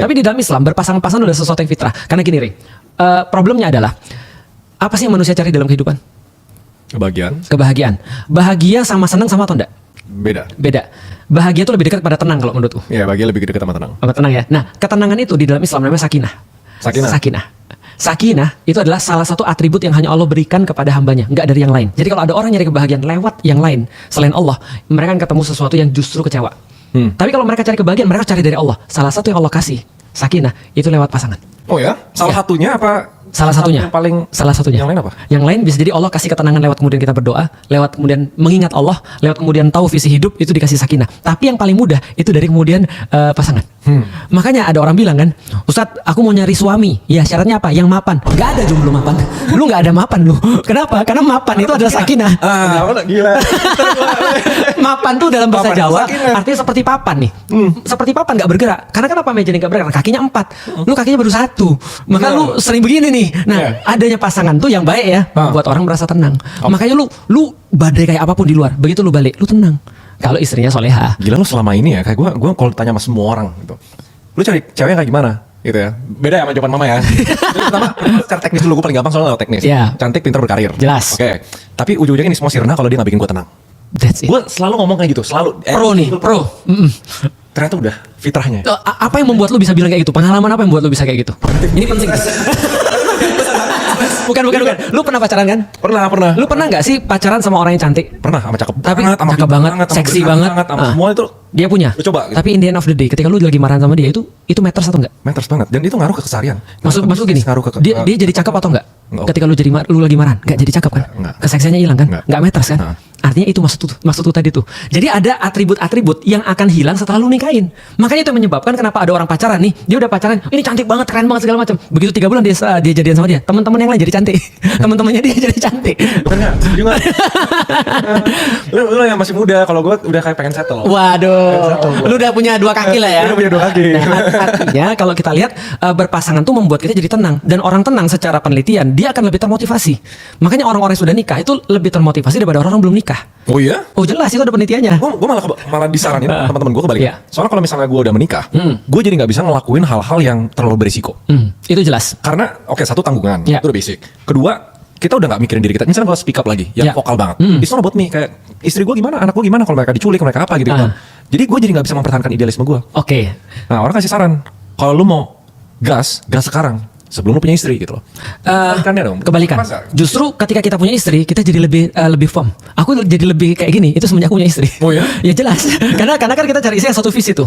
Tapi di dalam Islam berpasangan-pasangan udah sesuatu yang fitrah. Karena gini, Ri, problemnya adalah apa sih yang manusia cari dalam kehidupan? Kebahagiaan. Bahagia sama senang sama atau enggak? Beda. Bahagia itu lebih dekat pada tenang kalau menurutku. Iya, bahagia lebih dekat sama tenang. Sama tenang ya. Nah, ketenangan itu di dalam Islam namanya sakinah. Sakinah itu adalah salah satu atribut yang hanya Allah berikan kepada hambanya, nggak dari yang lain. Jadi kalau ada orang nyari kebahagiaan lewat yang lain selain Allah, mereka akan ketemu sesuatu yang justru kecewa. Tapi kalau mereka cari kebahagiaan, mereka cari dari Allah. Salah satu yang Allah kasih, sakinah, itu lewat pasangan. Oh ya? Salah satunya apa? Salah satunya. Salah satunya. Yang lain apa? Yang lain bisa jadi Allah kasih ketenangan lewat kemudian kita berdoa, lewat kemudian mengingat Allah, lewat kemudian tahu visi hidup, itu dikasih sakinah. Tapi yang paling mudah itu dari kemudian pasangan. Makanya ada orang bilang kan, Ustadz, aku mau nyari suami. Ya syaratnya apa? Yang mapan. Gak ada jomblo mapan. Lu gak ada mapan lu. Kenapa? Karena mapan itu adalah sakinah. Gila. Mapan tuh dalam bahasa Mapan, Jawa sakinah. artinya seperti papan nih. Seperti papan gak bergerak. Karena kenapa meja ini gak bergerak? Kakinya 4. Lu kakinya baru 1. Maka lu sering begini nih. Nah, adanya pasangan tuh yang baik ya, buat orang merasa tenang. Makanya lu badai kayak apapun di luar, begitu lu balik, lu tenang. Kalau istrinya soleha. Gila, lu selama ini ya, kayak gue kalau ditanya sama semua orang gitu, lu cari cewek yang kayak gimana gitu ya. Beda ya sama jawaban mama ya. Jadi pertama, secara teknis dulu, gue paling gampang soalnya teknis. Cantik, pintar, berkarir. Jelas. Oke. Tapi ujung-ujungnya ini semua sirna kalau dia gak bikin gue tenang. That's it. Gue selalu ngomong kayak gitu, selalu. Pro. Ternyata udah fitrahnya. Apa yang membuat lu bisa bilang kayak gitu? Pengalaman apa yang membuat lu bisa kayak gitu? Ini penting. Bukan. Lu pernah pacaran kan? Pernah. Lu pernah nggak sih pacaran sama orang yang cantik? Pernah, sama cakep Tapi banget, sama cakep pintar banget, sama seksi berkarir banget. sama semua itu Dia punya. Lu coba gitu. Tapi in the end of the day, ketika lu lagi marahan sama dia, itu matters atau enggak? matters banget, dan itu ngaruh ke keseharian. Maksud gini, ngaruh ke dia jadi cakep atau enggak? Enggak. Ketika lu lagi marahan, enggak jadi cakep kan? Enggak. Keseksiannya hilang kan? Enggak. Enggak matters kan? Artinya itu maksud tadi tuh. Jadi ada atribut-atribut yang akan hilang setelah lu nikahin. Makanya itu yang menyebabkan kenapa ada orang pacaran nih, dia udah pacaran, ini cantik banget, keren banget segala macam. Begitu 3 bulan dia jadian sama dia, teman-teman yang lain jadi cantik. Teman-temannya dia jadi cantik. Bener nggak? Lu yang masih muda, kalau gue udah kayak pengen settle. Waduh, lu udah punya 2 kaki lah ya. Udah punya 2 kaki. Nah, artinya kalau kita lihat berpasangan tuh membuat kita jadi tenang, dan orang tenang secara penelitian dia akan lebih termotivasi. Makanya orang-orang yang sudah nikah itu lebih termotivasi daripada orang yang belum nikah. Oh iya? Oh jelas, itu ada penelitiannya. Gue malah disaranin teman-teman gue kebalik. Iya. Soalnya kalau misalnya gue udah menikah, gue jadi nggak bisa ngelakuin hal-hal yang terlalu berisiko. Itu jelas. Karena satu tanggungan, Iya. itu udah basic. Kedua, kita udah nggak mikirin diri kita. Misalnya gue speak up lagi, yang Iya. vokal banget. It's not about me. Kayak istri gue gimana, anak gue gimana, kalau mereka diculik, mereka apa gitu. Jadi gue jadi nggak bisa mempertahankan idealisme gue. Oke. Nah, orang kasih saran, kalau lu mau gas sekarang, sebelum lu punya istri gitu loh. Kebalikan. Masa? Justru ketika kita punya istri, kita jadi lebih firm. Aku jadi lebih kayak gini. Itu semenjak aku punya istri. Oh ya? Ya jelas. Karena kan kita cari istri yang satu visi tuh.